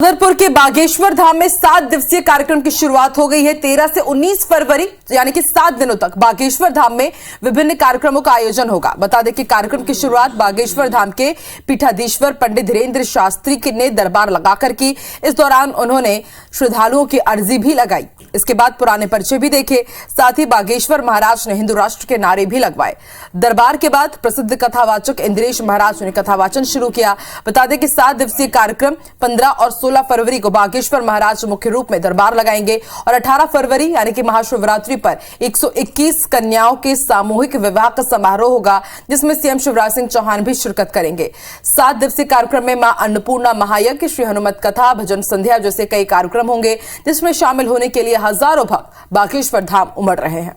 छतरपुर के बागेश्वर धाम में 7 दिवसीय कार्यक्रम की शुरुआत हो गई है। 13 से 19 फरवरी यानी कि 7 दिनों तक बागेश्वर धाम में विभिन्न कार्यक्रमों का आयोजन होगा। बता दें कि कार्यक्रम की शुरुआत बागेश्वर धाम के पीठाधीश्वर पंडित धीरेन्द्र शास्त्री ने दरबार लगाकर की। इस दौरान उन्होंने श्रद्धालुओं की अर्जी भी लगाई। इसके बाद पुराने पर्चे भी देखे, साथ ही बागेश्वर महाराज ने हिंदू राष्ट्र के नारे भी लगवाए। दरबार के बाद प्रसिद्ध कथावाचक इंद्रेश महाराज ने कथावाचन शुरू किया। बता दें कि 7 दिवसीय कार्यक्रम 15 और 16 फरवरी को बागेश्वर महाराज मुख्य रूप में दरबार लगाएंगे और 18 फरवरी यानी कि महाशिवरात्रि पर 121 कन्याओं के सामूहिक विवाह का समारोह होगा, जिसमें सीएम शिवराज सिंह चौहान भी शिरकत करेंगे। 7 दिवसीय कार्यक्रम में मां अन्नपूर्णा महायज्ञ, श्री हनुमत कथा, भजन संध्या जैसे कई कार्यक्रम होंगे, जिसमें शामिल होने के लिए हजारों भक्त बागेश्वर धाम उमड़ रहे हैं।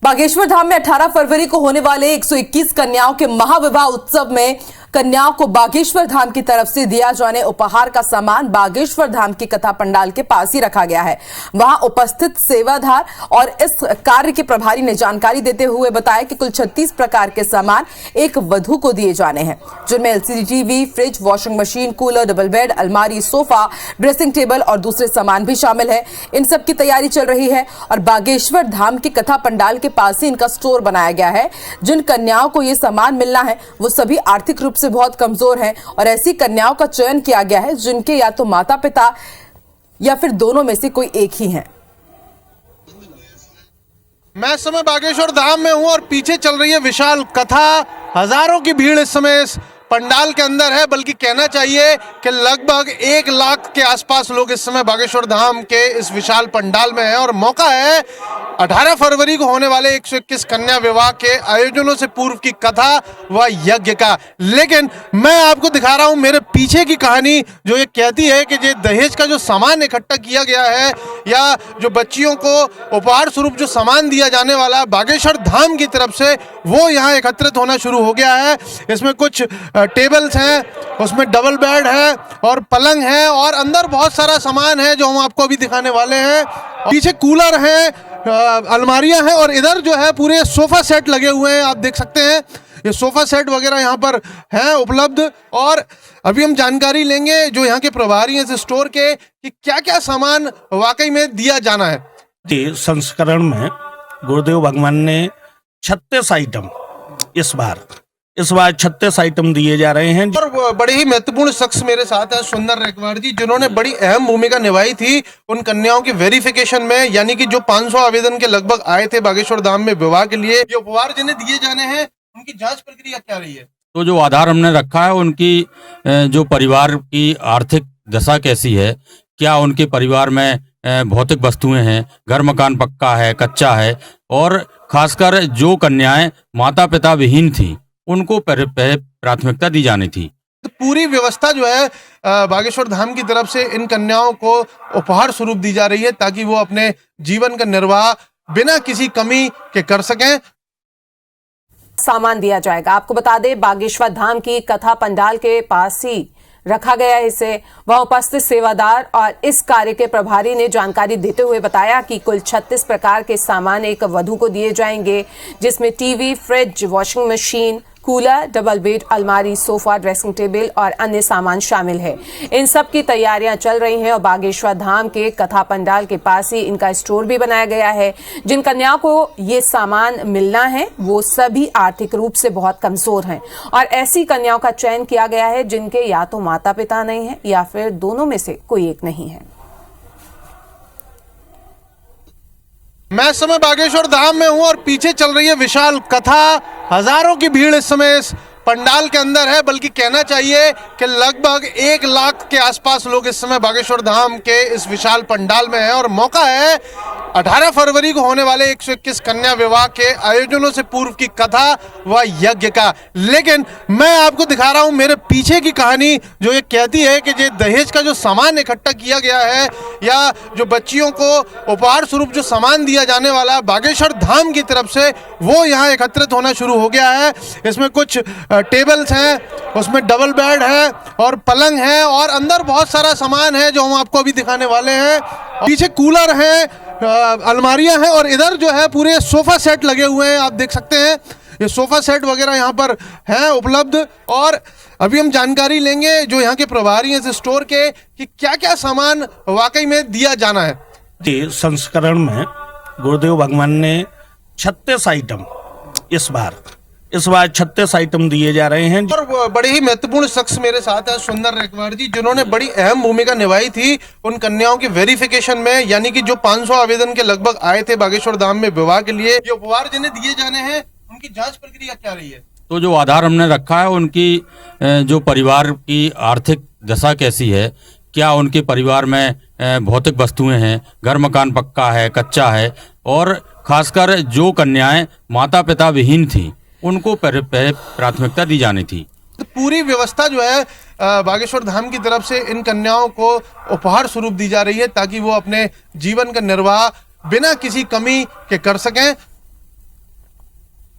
बागेश्वर धाम में 18 फरवरी को होने वाले 121 कन्याओं के महाविवाह उत्सव में कन्याओं को बागेश्वर धाम की तरफ से दिया जाने उपहार का सामान बागेश्वर धाम की कथा पंडाल के पास ही रखा गया है। वहां उपस्थित सेवादार और इस कार्य के प्रभारी ने जानकारी देते हुए बताया कि कुल 36 प्रकार के सामान एक वधू को दिए जाने हैं, जिनमें LCD TV, fridge, washing machine, cooler, double bed, अलमारी, सोफा, ड्रेसिंग टेबल और दूसरे सामान भी शामिल है। इन सब की तैयारी चल रही है और बागेश्वर धाम की कथा पंडाल के पास ही इनका स्टोर बनाया गया है। जिन कन्याओं को ये सामान मिलना है वो सभी आर्थिक रूप से बहुत कमजोर हैं और ऐसी कन्याओं का चयन किया गया है जिनके या तो माता पिता या फिर दोनों में से कोई एक ही हैं। मैं इस समय बागेश्वर धाम में हूं और पीछे चल रही है विशाल कथा। हजारों की भीड़ इस समय इस पंडाल के अंदर है, बल्कि कहना चाहिए कि लगभग 1 लाख के आसपास लोग इस समय बागेश्वर धाम के इस विशाल पंडाल में हैं और मौका है 18 फरवरी को होने वाले 121 कन्या विवाह के आयोजनों से पूर्व की कथा व यज्ञ का। लेकिन मैं आपको दिखा रहा हूं मेरे पीछे की कहानी, जो ये कहती है कि ये दहेज का जो सामान इकट्ठा किया गया है या जो बच्चियों को उपहार स्वरूप जो सामान दिया जाने वाला बागेश्वर धाम की तरफ से, वो यहाँ एकत्रित होना शुरू हो गया है। इसमें कुछ टेबल्स हैं, उसमें डबल बेड है और पलंग है और अंदर बहुत सारा सामान है जो हम आपको अभी दिखाने वाले हैं। पीछे कूलर है, अलमारियां हैं और इधर जो है पूरे सोफा सेट लगे हुए हैं। आप देख सकते हैं ये सोफा सेट वगैरह यहाँ पर हैं उपलब्ध। और अभी हम जानकारी लेंगे जो यहाँ के प्रभारी हैं इस स्टोर के कि क्या क्या सामान वाकई में दिया जाना है। संस्करण में गुरुदेव भगवान ने 36 आइटम इस बार 36 आइटम दिए जा रहे हैं। और बड़े ही महत्वपूर्ण शख्स मेरे साथ है सुंदर रेकवार जी, जिन्होंने बड़ी अहम भूमिका निभाई थी उन कन्याओं की वेरिफिकेशन में, यानी कि जो 500 आवेदन के लगभग आए थे बागेश्वर धाम में विवाह के लिए, जो उपहार जिन्हें दिए जाने हैं उनकी जांच प्रक्रिया क्या रही है। तो जो आधार हमने रखा है उनकी जो परिवार की आर्थिक दशा कैसी है, क्या उनके परिवार में भौतिक वस्तुएं हैं, घर मकान पक्का है, कच्चा है, और खासकर जो कन्याएं माता पिता विहीन थी उनको प्राथमिकता दी जानी थी। तो पूरी व्यवस्था जो है बागेश्वर धाम की तरफ से इन कन्याओं को उपहार स्वरूप दी जा रही है ताकि वो अपने जीवन का निर्वाह बिना किसी कमी के कर सकें। सामान दिया जाएगा। आपको बता दें बागेश्वर धाम की कथा पंडाल के पास ही रखा गया है इसे। वहां उपस्थित सेवादार और इस कार्य के प्रभारी ने जानकारी देते हुए बताया कि कुल 36 प्रकार के सामान एक वधू को दिए जाएंगे, जिसमें TV, fridge, washing machine, cooler, double bed, अलमारी, सोफा, ड्रेसिंग टेबल और अन्य सामान शामिल है। इन सब की तैयारियां चल रही हैं और बागेश्वर धाम के कथा पंडाल के पास ही इनका स्टोर भी बनाया गया है। जिन कन्याओं को ये सामान मिलना है वो सभी आर्थिक रूप से बहुत कमजोर हैं और ऐसी कन्याओं का चयन किया गया है जिनके या तो माता पिता नहीं है या फिर दोनों में से कोई एक नहीं है। मैं इस समय बागेश्वर धाम में हूं और पीछे चल रही है विशाल कथा। हजारों की भीड़ इस समय इस पंडाल के अंदर है, बल्कि कहना चाहिए कि लगभग 1 लाख के आसपास लोग इस समय बागेश्वर धाम के इस विशाल पंडाल में हैं और मौका है 18 फरवरी को होने वाले 121 कन्या विवाह के आयोजनों से पूर्व की कथा व यज्ञ का। लेकिन मैं आपको दिखा रहा हूं मेरे पीछे की कहानी, जो ये कहती है कि ये दहेज का जो सामान इकट्ठा किया गया है या जो बच्चियों को उपहार स्वरूप जो सामान दिया जाने वाला बागेश्वर धाम की तरफ से, वो यहाँ एकत्रित होना शुरू हो गया है। इसमें कुछ टेबल्स हैं, उसमें डबल बेड है और पलंग है और अंदर बहुत सारा सामान है जो हम आपको अभी दिखाने वाले हैं। पीछे कूलर है, अलमारियां हैं और इधर जो है पूरे सोफा सेट लगे हुए हैं। आप देख सकते हैं ये सोफा सेट वगैरह यहाँ पर हैं उपलब्ध। और अभी हम जानकारी लेंगे जो यहाँ के प्रभारी हैं इस स्टोर के कि क्या क्या सामान वाकई में दिया जाना है। जी, संस्करण में गुरुदेव भगवान ने 36 आइटम इस बार 36 आइटम दिए जा रहे हैं। और बड़े ही महत्वपूर्ण शख्स मेरे साथ है सुंदर रेकवार जी, जिन्होंने बड़ी अहम भूमिका निभाई थी उन कन्याओं की वेरिफिकेशन में, यानी कि जो 500 आवेदन के लगभग आए थे बागेश्वर धाम में विवाह के लिए, जो उपहार जिन्हें दिए जाने हैं उनकी जांच प्रक्रिया क्या रही है? तो जो आधार हमने रखा है उनकी जो परिवार की आर्थिक दशा कैसी है, क्या उनके परिवार में भौतिक वस्तुएं हैं, घर मकान पक्का है, कच्चा है, और खासकर जो कन्याएं माता पिता विहीन थी उनको प्राथमिकता दी जानी थी। तो पूरी व्यवस्था जो है बागेश्वर धाम की तरफ से इन कन्याओं को उपहार स्वरूप दी जा रही है ताकि वो अपने जीवन का निर्वाह बिना किसी कमी के कर सकें।